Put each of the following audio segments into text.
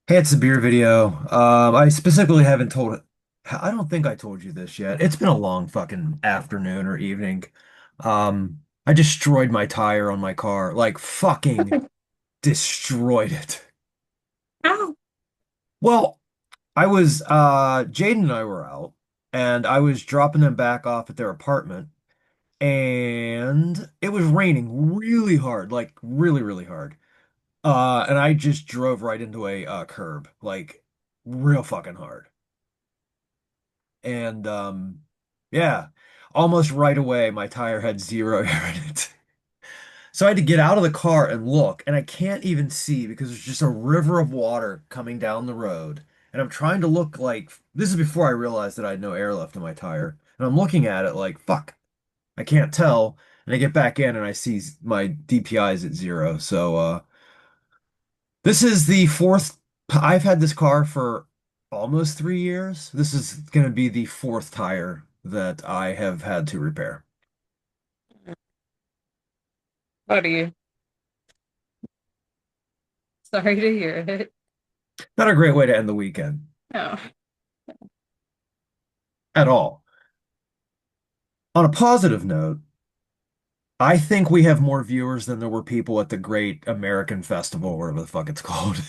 Hey, it's a beer video. I specifically haven't told it. I don't think I told you this yet. It's been a long fucking afternoon or evening. I destroyed my tire on my car. Like fucking destroyed it. Ow. Well, I was Jaden and I were out and I was dropping them back off at their apartment and it was raining really hard, like really, really hard. And I just drove right into a curb, like real fucking hard. And yeah, almost right away my tire had zero air in it. So I had to get out of the car and look, and I can't even see because there's just a river of water coming down the road. And I'm trying to look like this is before I realized that I had no air left in my tire. And I'm looking at it like, fuck, I can't tell. And I get back in and I see my DPI is at zero. So this is the fourth. I've had this car for almost 3 years. This is going to be the fourth tire that I have had to repair. Buddy, sorry to hear it. Not a great way to end the weekend No. at all. On a positive note, I think we have more viewers than there were people at the Great American Festival, whatever the fuck it's called.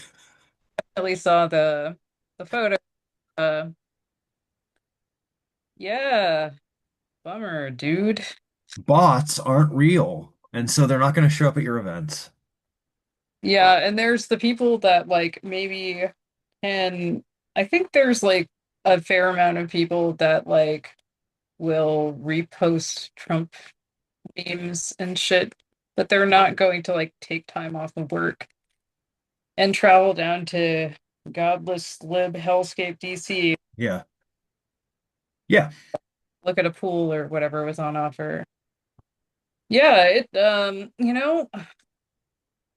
At least saw the photo. Uh, yeah, bummer, dude. Bots aren't real, and so they're not going to show up at your events. Yeah, and there's the people that like maybe can I think there's like a fair amount of people that like will repost Trump memes and shit, but they're not going to like take time off of work and travel down to godless lib hellscape DC, Yeah. Yeah. look at a pool or whatever was on offer. Yeah,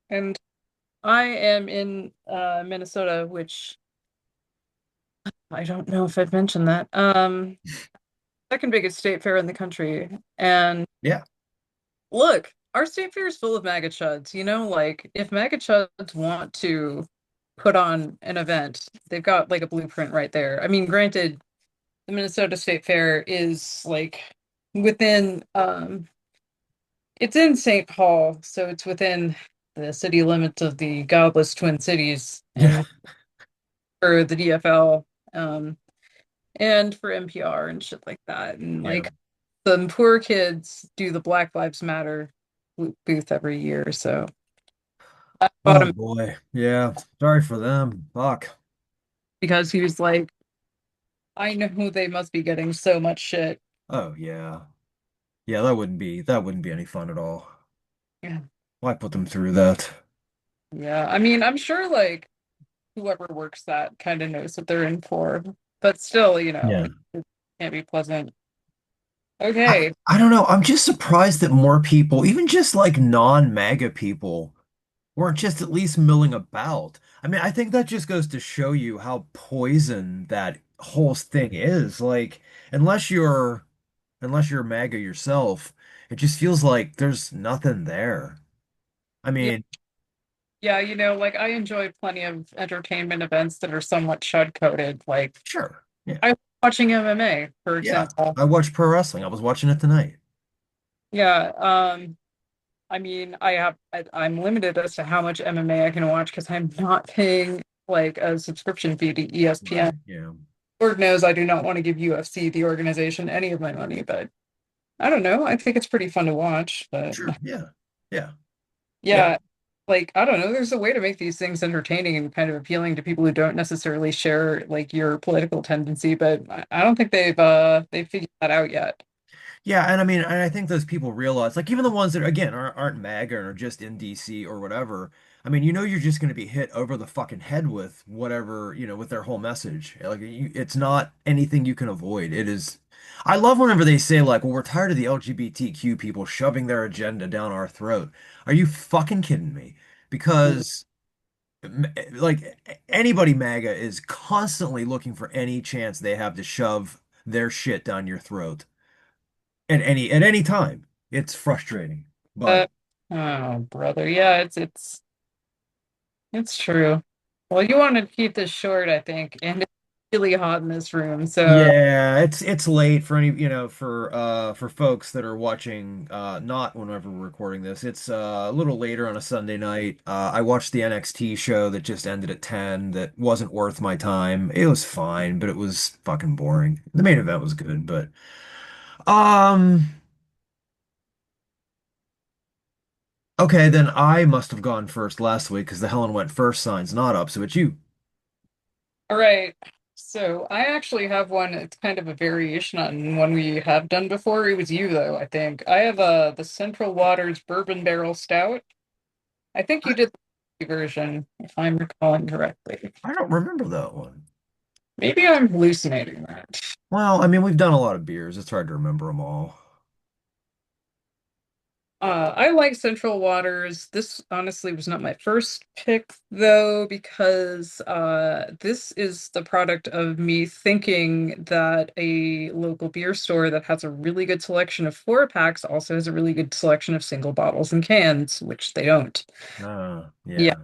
and I am in Minnesota, which I don't know if I've mentioned that. Second biggest state fair in the country. And Yeah. look, our state fair is full of MAGA chuds, like if MAGA chuds want to put on an event, they've got like a blueprint right there. I mean, granted, the Minnesota State Fair is like within it's in St. Paul, so it's within the city limits of the godless Twin Cities Yeah. and for the DFL, and for NPR and shit like that. And Yeah. like the poor kids do the Black Lives Matter booth every year. So I bought Oh him boy. Yeah. Sorry for them. Fuck. because he was like, I know they must be getting so much shit. Oh yeah. Yeah, that wouldn't be any fun at all. Yeah. Why put them through that? Yeah. I mean, I'm sure like whoever works that kind of knows what they're in for. But still, Yeah. it can't be pleasant. I, Okay. I don't know. I'm just surprised that more people, even just like non-MAGA people, weren't just at least milling about. I mean, I think that just goes to show you how poison that whole thing is. Like, unless you're unless you're MAGA yourself, it just feels like there's nothing there. I Yeah. mean, Yeah, like I enjoy plenty of entertainment events that are somewhat chud coded. Like sure. Yeah. I was watching MMA, for Yeah. example. I watch pro wrestling. I was watching it tonight. Yeah. I mean, I'm limited as to how much MMA I can watch because I'm not paying like a subscription fee to ESPN. Right. Yeah. Lord knows I do not want to give UFC, the organization, any of my money, but I don't know. I think it's pretty fun to watch, but Sure. Yeah. Yeah. Yeah. yeah, like I don't know, there's a way to make these things entertaining and kind of appealing to people who don't necessarily share like your political tendency, but I don't think they've figured that out yet. Yeah, and I mean, and I think those people realize, like, even the ones that again aren't MAGA or just in DC or whatever. I mean, you're just going to be hit over the fucking head with whatever, with their whole message. Like, it's not anything you can avoid. It is. I love whenever they say, like, well, we're tired of the LGBTQ people shoving their agenda down our throat. Are you fucking kidding me? Because, like, anybody MAGA is constantly looking for any chance they have to shove their shit down your throat at any time. It's frustrating, but Uh, oh, brother. Yeah, it's true. Well, you want to keep this short, I think, and it's really hot in this room. So, Yeah, it's late for any, for folks that are watching not whenever we're recording this. It's a little later on a Sunday night. I watched the NXT show that just ended at 10 that wasn't worth my time. It was fine, but it was fucking boring. The main event was good, but um okay, then I must have gone first last week because the Helen went first sign's not up, so it's you. all right. So, I actually have one. It's kind of a variation on one we have done before. It was you, though, I think. I have the Central Waters Bourbon Barrel Stout. I think you did the version, if I'm recalling correctly. I don't remember that one. Maybe I'm hallucinating that. Well, I mean, we've done a lot of beers. It's hard to remember them all. I like Central Waters. This honestly was not my first pick, though, because this is the product of me thinking that a local beer store that has a really good selection of four packs also has a really good selection of single bottles and cans, which they don't. Yeah, Yeah.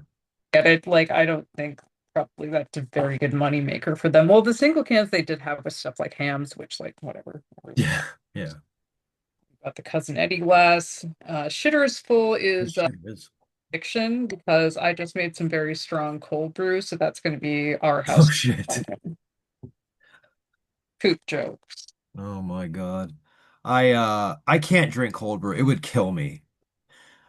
get it. Like, I don't think probably that's a very good money maker for them. Well, the single cans they did have with stuff like hams, which, like, whatever. Yeah. Yeah. Got the Cousin Eddie glass. Shitter is Full It is sure is. fiction because I just made some very strong cold brew, so that's going to be our Oh house shit. poop jokes. Oh my God. I can't drink cold brew. It would kill me.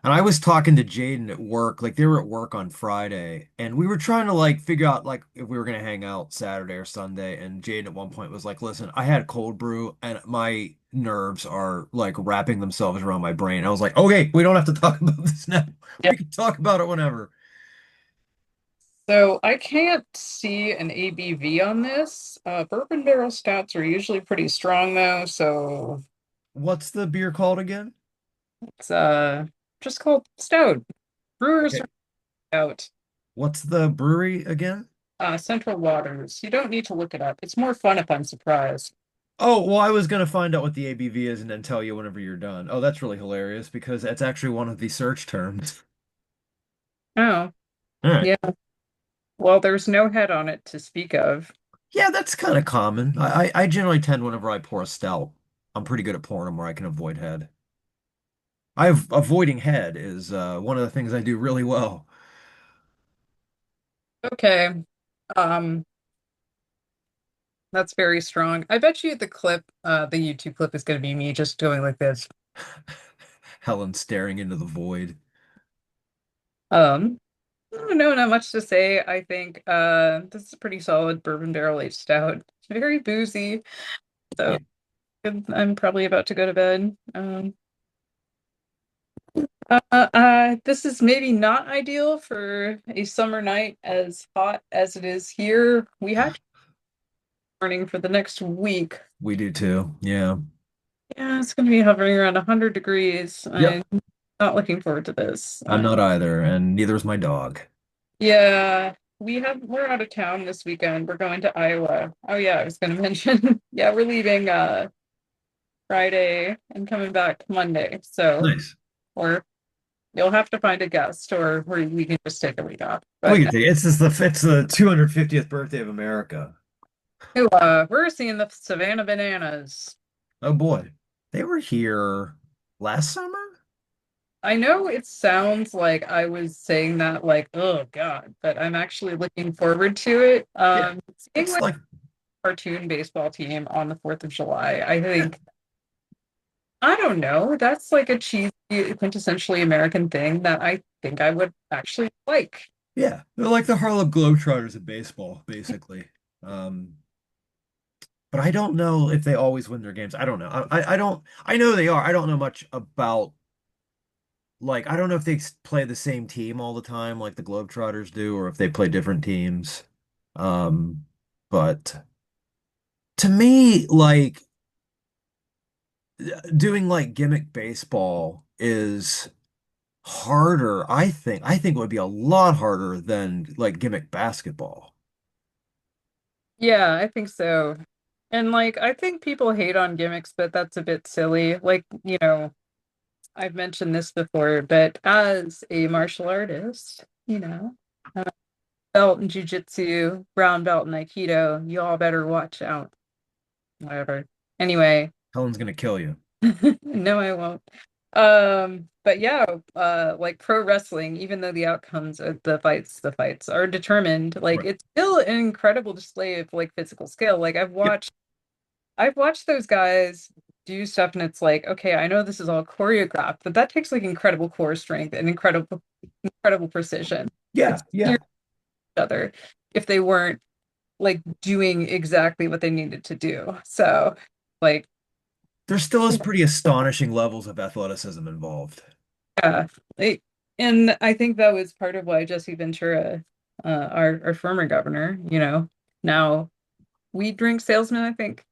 And I was talking to Jaden at work, like they were at work on Friday, and we were trying to like figure out like if we were gonna hang out Saturday or Sunday. And Jaden at one point was like, "Listen, I had cold brew, and my nerves are like wrapping themselves around my brain." I was like, "Okay, we don't have to talk about this now. Yeah. We can talk about it whenever." So I can't see an ABV on this. Bourbon barrel stouts are usually pretty strong though, so What's the beer called again? it's just called stout. Brewers Okay. Stout. What's the brewery again? Central Waters. You don't need to look it up. It's more fun if I'm surprised. Oh, well, I was gonna find out what the ABV is and then tell you whenever you're done. Oh, that's really hilarious because that's actually one of the search terms. Oh, All right. yeah. Well, there's no head on it to speak of. Yeah, that's kind of common. I generally tend whenever I pour a stout, I'm pretty good at pouring them where I can avoid head. Avoiding head is one of the things I do really well. Okay. Um, That's very strong. I bet you the YouTube clip is going to be me just going like this. Helen staring into the void. Um, I don't know, not much to say. I think this is a pretty solid bourbon barrel aged stout. It's very boozy, so Yeah. I'm probably about to go to bed. This is maybe not ideal for a summer night as hot as it is here. We actually warning for the next week. We do too. Yeah. Yeah, it's going to be hovering around 100 degrees. Yep. I'm not looking forward to this. I'm not either, and neither is my dog. Yeah, we're out of town this weekend. We're going to Iowa. Oh yeah, I was going to mention. Yeah, we're leaving Friday and coming back Monday. So, Nice. or you'll have to find a guest or we can just take a week off. We But can take it's the 250th birthday of America. we're seeing the Savannah Bananas. Oh boy. They were here last summer? I know it sounds like I was saying that like, oh God, but I'm actually looking forward to it. Yeah. Seeing It's like like a cartoon baseball team on the 4th of July, I think I don't know. That's like a cheesy, quintessentially American thing that I think I would actually like. yeah, they're like the Harlem Globetrotters of baseball, basically. Um, but I don't know if they always win their games. I don't know. I don't. I know they are. I don't know much about like I don't know if they play the same team all the time like the Globetrotters do, or if they play different teams. Um, but to me, like doing like gimmick baseball is harder. I think it would be a lot harder than like gimmick basketball. Yeah, I think so. And like, I think people hate on gimmicks, but that's a bit silly. Like, I've mentioned this before, but as a martial artist, belt in jujitsu, brown belt in Aikido. You all better watch out. Whatever. Anyway, Helen's gonna kill you. no, I won't. But yeah, like pro wrestling, even though the outcomes of the fights are determined, like Right. it's still an incredible display of like physical skill. Like Yep. I've watched those guys do stuff and it's like, okay, I know this is all choreographed, but that takes like incredible core strength and incredible precision. Yeah. It's Yeah. each other if they weren't like doing exactly what they needed to do. So, like, There still is pretty astonishing levels of athleticism involved. yeah, it, and I think that was part of why Jesse Ventura, our former governor, now weed drink salesman, I think.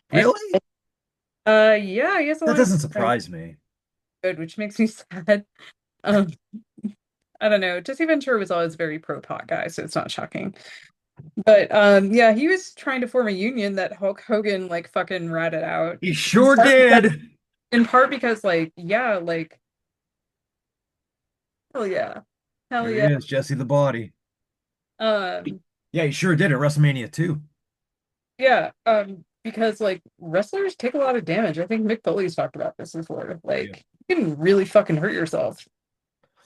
And, Really? yeah, he has a That lot of doesn't surprise me. good, which makes me sad. Um, I don't know. Jesse Ventura was always very pro pot guy, so it's not shocking. But yeah, he was trying to form a union that Hulk Hogan like fucking ratted out. He sure did. In part because like, yeah, like hell yeah. Hell There he yeah. is, Jesse the Body. Um, Yeah, he sure did at WrestleMania 2. yeah, because like wrestlers take a lot of damage. I think Mick Foley's talked about this before. Yeah. Like you can really fucking hurt yourself.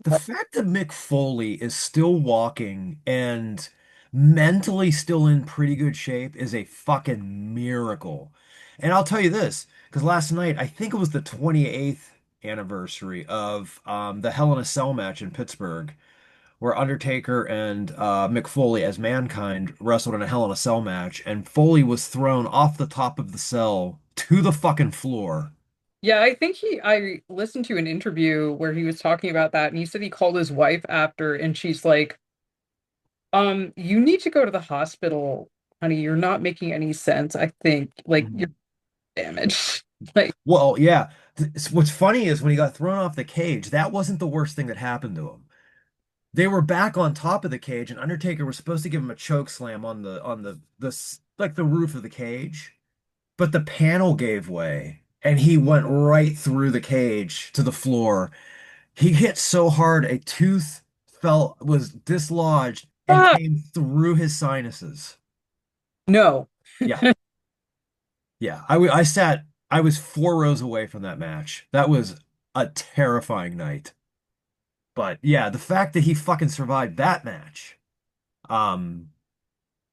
The fact that Mick Foley is still walking and mentally still in pretty good shape is a fucking miracle. And I'll tell you this, because last night, I think it was the 28th anniversary of the Hell in a Cell match in Pittsburgh, where Undertaker and Mick Foley as Mankind wrestled in a Hell in a Cell match, and Foley was thrown off the top of the cell to the fucking floor. Yeah, I listened to an interview where he was talking about that and he said he called his wife after and she's like, you need to go to the hospital, honey. You're not making any sense. I think like you're Mhm. damaged. Like, Well, yeah. What's funny is when he got thrown off the cage, that wasn't the worst thing that happened to him. They were back on top of the cage, and Undertaker was supposed to give him a choke slam on like the roof of the cage, but the panel gave way, and he went right through the cage to the floor. He hit so hard a tooth was dislodged and ah, came through his sinuses. no. Yeah, yeah. I was 4 rows away from that match. That was a terrifying night. But yeah, the fact that he fucking survived that match, um,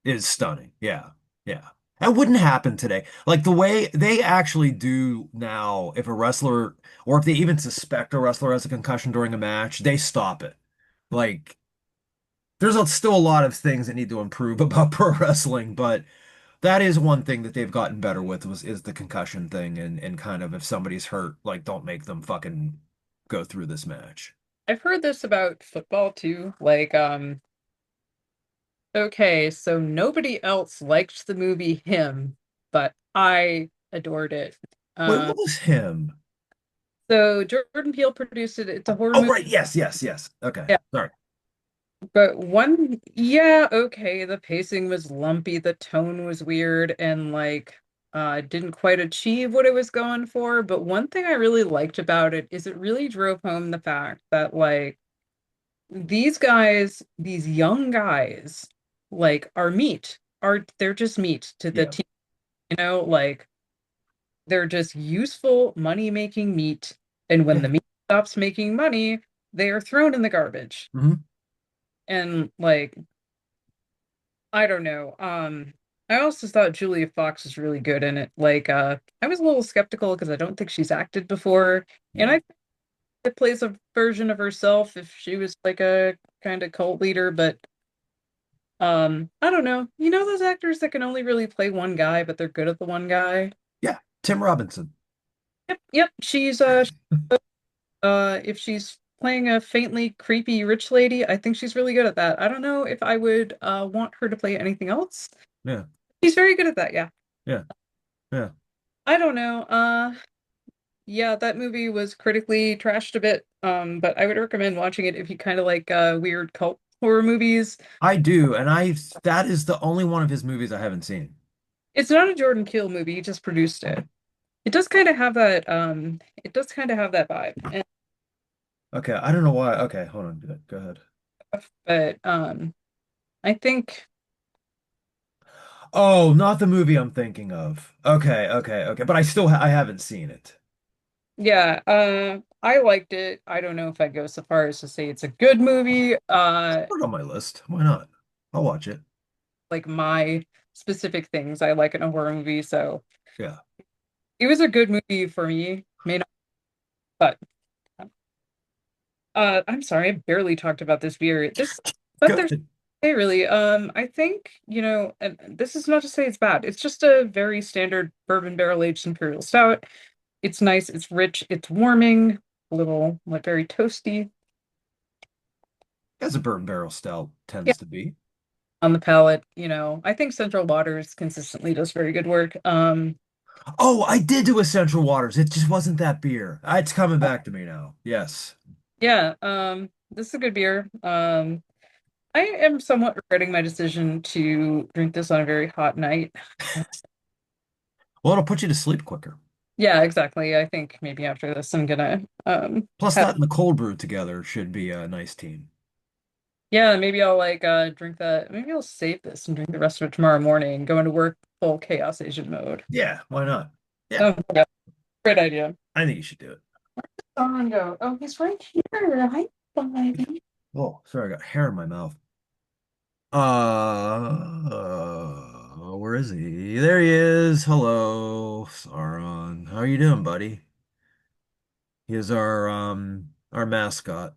is stunning. Yeah, yeah. That wouldn't happen today. Like the way they actually do now, if a wrestler or if they even suspect a wrestler has a concussion during a match, they stop it. Like still a lot of things that need to improve about pro wrestling, but that is one thing that they've gotten better with is the concussion thing and kind of if somebody's hurt, like don't make them fucking go through this match. I've heard this about football too. Like, okay, so nobody else liked the movie Him, but I adored it. Wait, Um, what was him? so Jordan Peele produced it. It's a horror Oh, movie. right. Yes, yes, yes. Okay. Yeah, Sorry. but yeah, okay, the pacing was lumpy, the tone was weird, and like, didn't quite achieve what it was going for. But one thing I really liked about it is it really drove home the fact that like these guys, these young guys, like are meat, they're just meat to the Yeah. team, like they're just useful money-making meat. And when the Yeah. meat stops making money, they are thrown in the garbage. Hmm. And like, I don't know. I also thought Julia Fox was really good in it. Like, I was a little skeptical because I don't think she's acted before. And I Yeah. think it plays a version of herself if she was like a kind of cult leader, but I don't know. You know those actors that can only really play one guy, but they're good at the one guy? Yeah. Tim Robinson. Yep, yep. She's if she's playing a faintly creepy rich lady, I think she's really good at that. I don't know if I would want her to play anything else. Yeah. She's very good at that, yeah. Yeah. Yeah. I don't know. Yeah, that movie was critically trashed a bit. But I would recommend watching it if you kind of like weird cult horror movies. I do, and that is the only one of his movies I haven't seen. It's not a Jordan Peele movie, he just produced it. It does kind of have that vibe. Okay, I don't know why. Okay, hold on. Go ahead. But I think, Oh, not the movie I'm thinking of. Okay, okay, okay. But I haven't seen it. yeah, I liked it. I don't know if I'd go so far as to say it's a good movie. Put it on my list. Why not? I'll watch it. Like my specific things I like in a horror movie, so Yeah. it was a good movie for me. May not, but I'm sorry, I barely talked about this beer. But there's Good. hey, really. I think, and this is not to say it's bad. It's just a very standard bourbon barrel aged imperial stout. It's nice, it's rich, it's warming, a little like very toasty. As a bourbon barrel stout Yeah, tends to be. on the palate, I think Central Waters consistently does very good work. Oh, I did do Essential Waters. It just wasn't that beer. It's coming back to me now. Yes. Yeah, this is a good beer. I am somewhat regretting my decision to drink this on a very hot night. Well, it'll put you to sleep quicker. Yeah, exactly. I think maybe after this, I'm gonna Plus, have that and the cold brew together should be a nice team. yeah, maybe I'll like drink that. Maybe I'll save this and drink the rest of it tomorrow morning. Go into work full chaos agent mode. Yeah, why not? Yeah, Oh, yeah, great idea. I think you should do it. Go. Oh, he's right here. Hi, buddy. Oh, sorry, I got hair in my mouth. Where is he? There he is. Hello, Sauron. How are you doing, buddy? He is our mascot,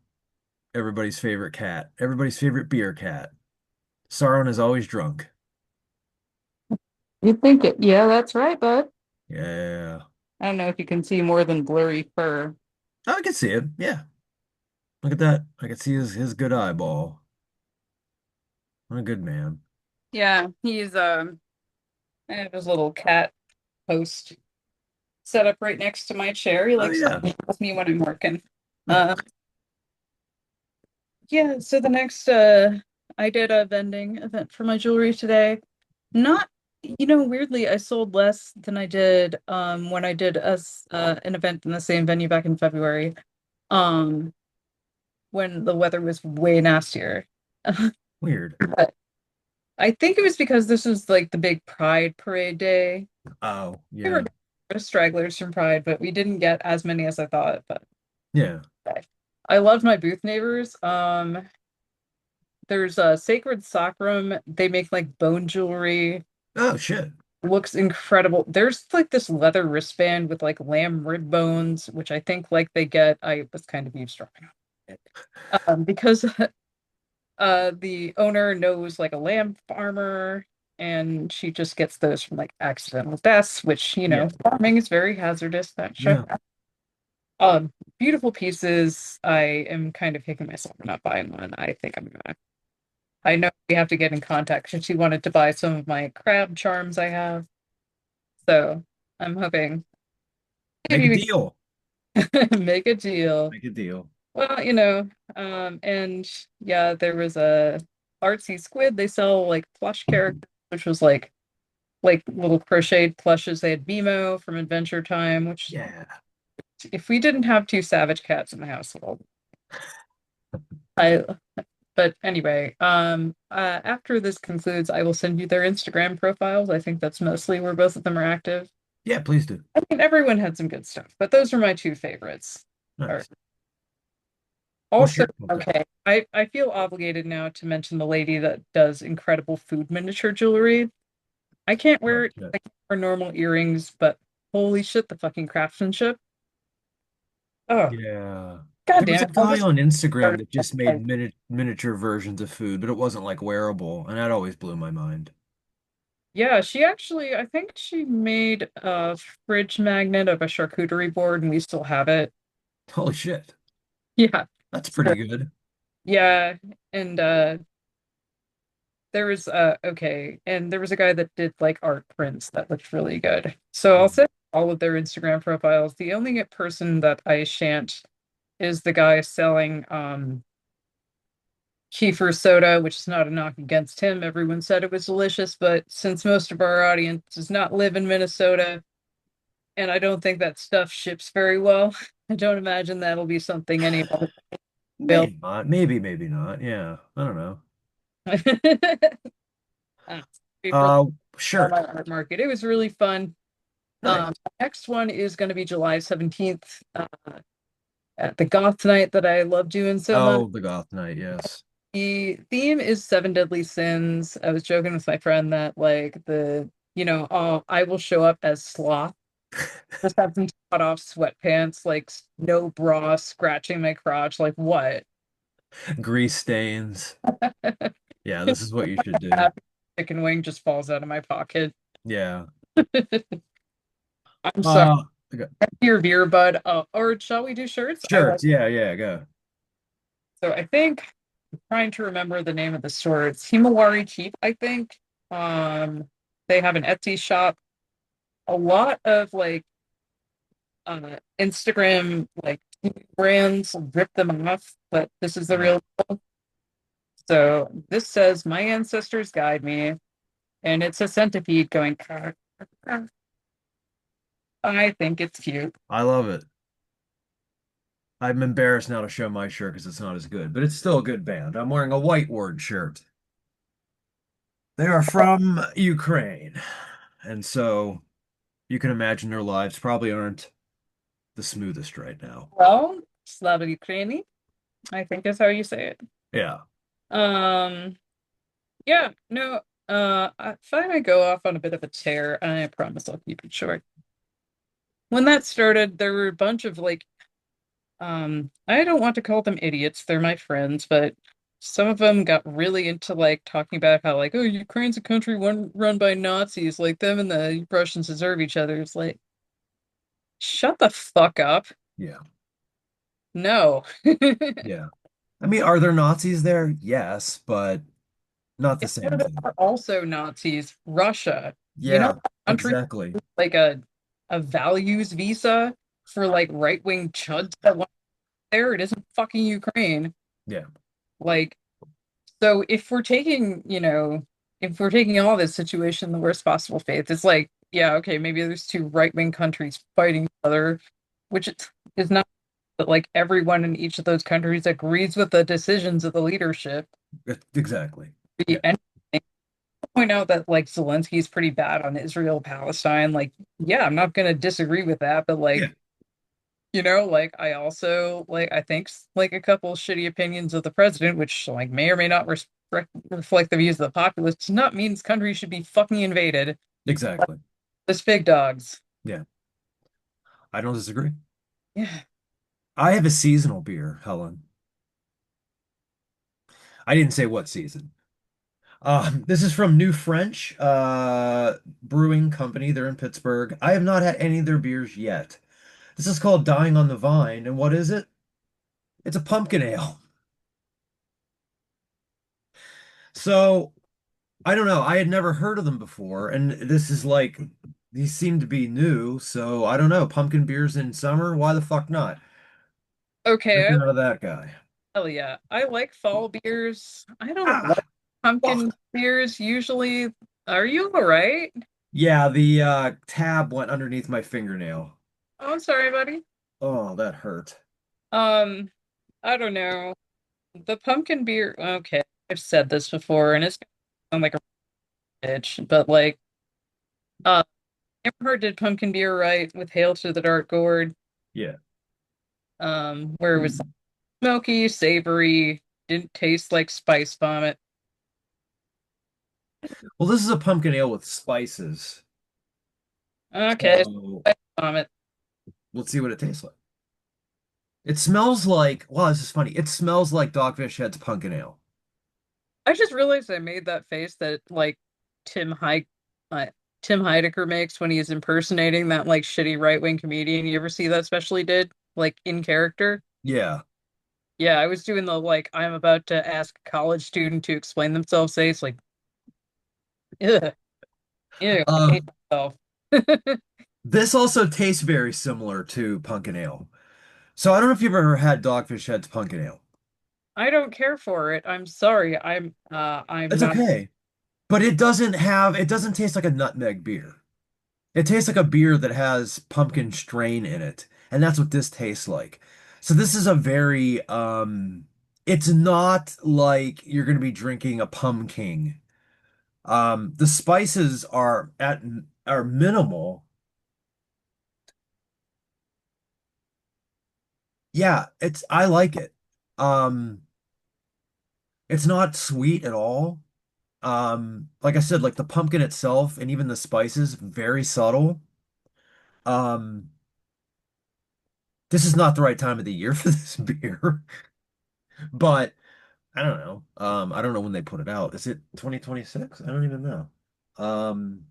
everybody's favorite cat, everybody's favorite beer cat. Sauron is always drunk. You think it? Yeah, that's right, bud. Yeah. I don't know if you can see more than blurry fur. Oh, I can see him. Yeah. Look at that. I can see his good eyeball. What a good man. Yeah, he's I have his little cat post set up right next to my chair. He Oh likes to yeah. play with me when I'm working. Uh, Nice. yeah, so the next I did a vending event for my jewelry today. Not, weirdly, I sold less than I did when I did an event in the same venue back in February, um, when the weather was way nastier. Weird. But I think it was because this was like the big Pride Parade day. Oh, There were yeah. stragglers from Pride, but we didn't get as many as I thought. But Yeah. I loved my booth neighbors. There's a Sacred Sacrum. They make like bone jewelry. Oh shit. Looks incredible. There's like this leather wristband with like lamb rib bones, which I think like they get. I was kind of eavesdropping on it. Because the owner knows like a lamb farmer and she just gets those from like accidental deaths, which, Yeah. farming is very hazardous. That should Yeah. beautiful pieces. I am kind of kicking myself for not buying one. I think I'm gonna I know we have to get in contact because she wanted to buy some of my crab charms I have. So I'm hoping Make a maybe we deal. can make a deal. Make a deal. Well, and yeah, there was a artsy squid. They sell like plush characters, which was like little crocheted plushes. They had Bimo from Adventure Time, which Yeah. if we didn't have two savage cats in the household, I but anyway, after this concludes, I will send you their Instagram profiles. I think that's mostly where both of them are active. Yeah, please do. I mean, everyone had some good stuff, but those are my two favorites. All right. Nice. Well, Also, sure. Okay. okay, I feel obligated now to mention the lady that does incredible food miniature jewelry. I can't Oh, wear it shit. like for normal earrings, but holy shit, the fucking craftsmanship. Oh, Yeah. god There was damn a it. I'll guy just on Instagram start that just made like, miniature versions of food, but it wasn't like wearable, and that always blew my mind. yeah, she actually, I think she made a fridge magnet of a charcuterie board and we still have it. Holy shit. Yeah. That's So, pretty good. yeah, and there was okay, and there was a guy that did like art prints that looked really good. So I'll Yeah. send all of their Instagram profiles. The only person that I shan't is the guy selling kefir soda, which is not a knock against him. Everyone said it was delicious, but since most of our audience does not live in Minnesota, and I don't think that stuff ships very well, I don't imagine that'll be something anyone will. Maybe not. Maybe, maybe not. Yeah. I don't know. Uh, April Uh, shirt. Art Market. It was really fun. Nice. Next one is going to be July 17th at the Goth Night that I love doing so much. Oh, the goth night, yes. The theme is Seven Deadly Sins. I was joking with my friend that like I will show up as Sloth, just have some cut off sweatpants, like no bra, scratching my crotch, like what? Grease stains. Yeah, this is what you should do. Chicken wing just falls out of my pocket. Yeah. I'm sorry, Uh, okay. your beer, bud. Or shall we do shirts? I like Shirts. Yeah, yeah, go. so I think I'm trying to remember the name of the store. It's Himawari Keep, I think. They have an Etsy shop. A lot of like Instagram like brands rip them off, but this is the Uh, real deal. So this says my ancestors guide me, and it's a centipede going. "Caw, caw." I think it's cute. I love it. I'm embarrassed now to show my shirt because it's not as good, but it's still a good band. I'm wearing a white word shirt. They are from Ukraine. And so you can imagine their lives probably aren't the smoothest right now. Well, Slava Ukraini, I think is how you say it. Yeah. Um, yeah, no, if I might go off on a bit of a tear, I promise I'll keep it short. When that started, there were a bunch of like, I don't want to call them idiots, they're my friends, but some of them got really into like talking about how like, oh, Ukraine's a country run by Nazis, like them and the Russians deserve each other. It's like, shut the fuck up. Yeah. No. Yeah. I mean, are there Nazis there? Yes, but not the There same thing. are also Nazis. Russia, you know, Yeah, country exactly. like a values visa for like right-wing chuds that want there. It isn't fucking Ukraine. Yeah, Like, so if we're taking all this situation in the worst possible faith, it's like, yeah, okay, maybe there's two right-wing countries fighting each other, which is not that like everyone in each of those countries agrees with the decisions of the leadership. exactly. The Yeah. end point out that like Zelensky's pretty bad on Israel Palestine. Like, yeah, I'm not gonna disagree with that, but Yeah, like, like I also like I think like a couple shitty opinions of the president, which like may or may not reflect the views of the populace, does not mean this country should be fucking invaded. exactly. This big dogs. Yeah, I don't disagree. Yeah. I have a seasonal beer, Helen. I didn't say what season. This is from New French Brewing Company. They're in Pittsburgh. I have not had any of their beers yet. This is called Dying on the Vine. And what is it? It's a pumpkin ale. So I don't know. I had never heard of them before. And this is like, these seem to be new. So I don't know. Pumpkin beers in summer? Why the fuck not? Okay, Drinking out of that guy. hell yeah. I like fall beers. I don't like Ah, pumpkin fuck. beers usually. Are you all right? Yeah, the tab went underneath my fingernail. Oh, I'm sorry, buddy. Oh, that hurt. Um, I don't know. The pumpkin beer, okay, I've said this before, and it's gonna sound like a bitch, but like, uh, Eberhard did pumpkin beer right with Hail to the Dark Gourd, Yeah. where it was smoky, savory, didn't taste like spice vomit. Well, this is a pumpkin ale with spices. Okay, So spice vomit. let's see what it tastes like. It smells like, wow, this is funny. It smells like Dogfish Head's pumpkin ale. I just realized I made that face that like Tim Heide, uh, Tim Heidecker makes when he's impersonating that like shitty right-wing comedian. You ever see that special he did, like in character? Yeah. Yeah, I was doing the like I'm about to ask a college student to explain themselves face like, ew, ew, I Uh, hate myself. this also tastes very similar to pumpkin ale. So I don't know if you've ever had Dogfish Head's pumpkin ale. I don't care for it. I'm sorry. I'm It's not okay, but it doesn't taste like a nutmeg beer. It tastes like a beer that has pumpkin strain in it, and that's what this tastes like. So this is a very it's not like you're going to be drinking a pumpkin. The spices are minimal. Yeah, I like it. Um, it's not sweet at all. Like I said, like the pumpkin itself and even the spices, very subtle. Um, this is not the right time of the year for this beer, but I don't know. I don't know when they put it out. Is it 2026? I don't even know. Um,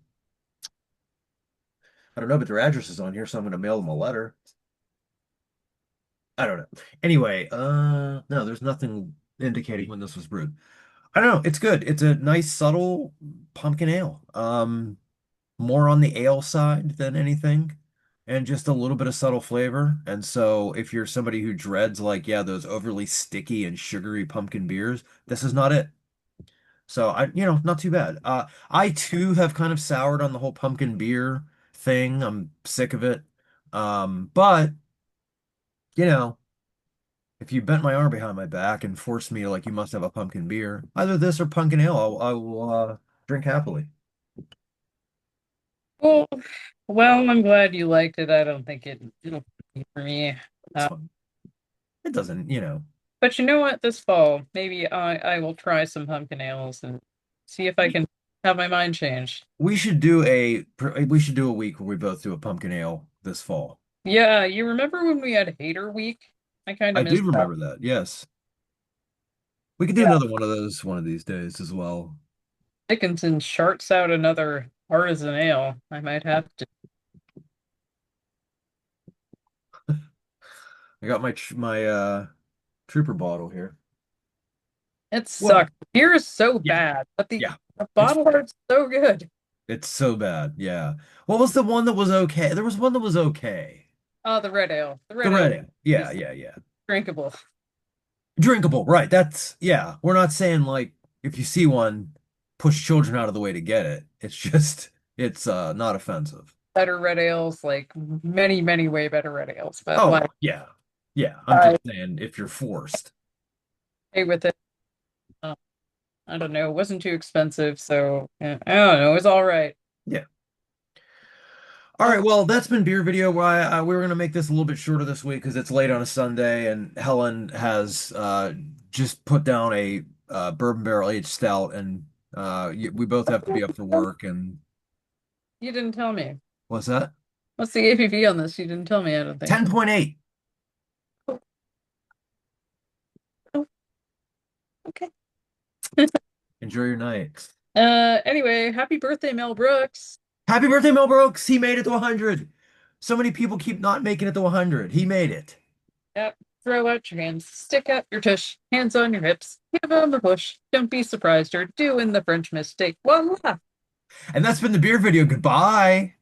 I don't know, but their address is on here, so I'm gonna mail them a letter. I don't know. Anyway, no, there's nothing indicating when this was brewed. I don't know. It's good. It's a nice, subtle pumpkin ale. More on the ale side than anything, and just a little bit of subtle flavor. And so, if you're somebody who dreads like, yeah, those overly sticky and sugary pumpkin beers, this is not it. So not too bad. I too have kind of soured on the whole pumpkin beer thing. I'm sick of it. But you know, if you bent my arm behind my back and forced me to like, you must have a pumpkin beer, either this or pumpkin ale, I will drink happily. Well, well, I'm glad you liked it. I don't think it'll be for me. It's Uh, fun. It doesn't. but you know what? This fall, maybe I will try some pumpkin ales and see if I We can have my mind changed. we should do a week where we both do a pumpkin ale this fall. Yeah, you remember when we had Hater Week? I kind of I do missed that. remember that. Yes. We could do Yeah, another one of those one of these days as well. Dickinson charts out another artisan ale. I might have to. I got my trooper bottle here. It Well, sucks. Beer is so yeah, bad, but yeah. the It's bottle art's so good. it's so bad. Yeah. What was the one that was okay? There was one that was okay. Oh, the red ale. The The red ale red ale. Yeah, is yeah, yeah. drinkable. Drinkable, right. That's yeah. We're not saying like if you see one, push children out of the way to get it. It's just it's not offensive. Better red ales, like many, many way better red ales. But Oh, like yeah. Yeah. I'm I just saying if you're forced. stay with it. Uh, I don't know. It wasn't too expensive, so I don't know. It was all right. Yeah. All Uh, right, well, that's been beer video. Why we were gonna make this a little bit shorter this week because it's late on a Sunday, and Helen has just put down a bourbon barrel aged stout, and we both have to be up for work. And you didn't tell me. what's that? What's the ABV on this? You didn't tell me, I don't think. 10.8. Oh, oh, okay. Enjoy your night. Anyway, happy birthday, Mel Brooks. Happy birthday, Mel Brooks. He made it to 100. So many people keep not making it to 100. He made it. Yep. Throw out your hands, stick out your tush, hands on your hips, give them a push. Don't be surprised you're doing the French mistake. Voila! And that's been the beer video. Goodbye.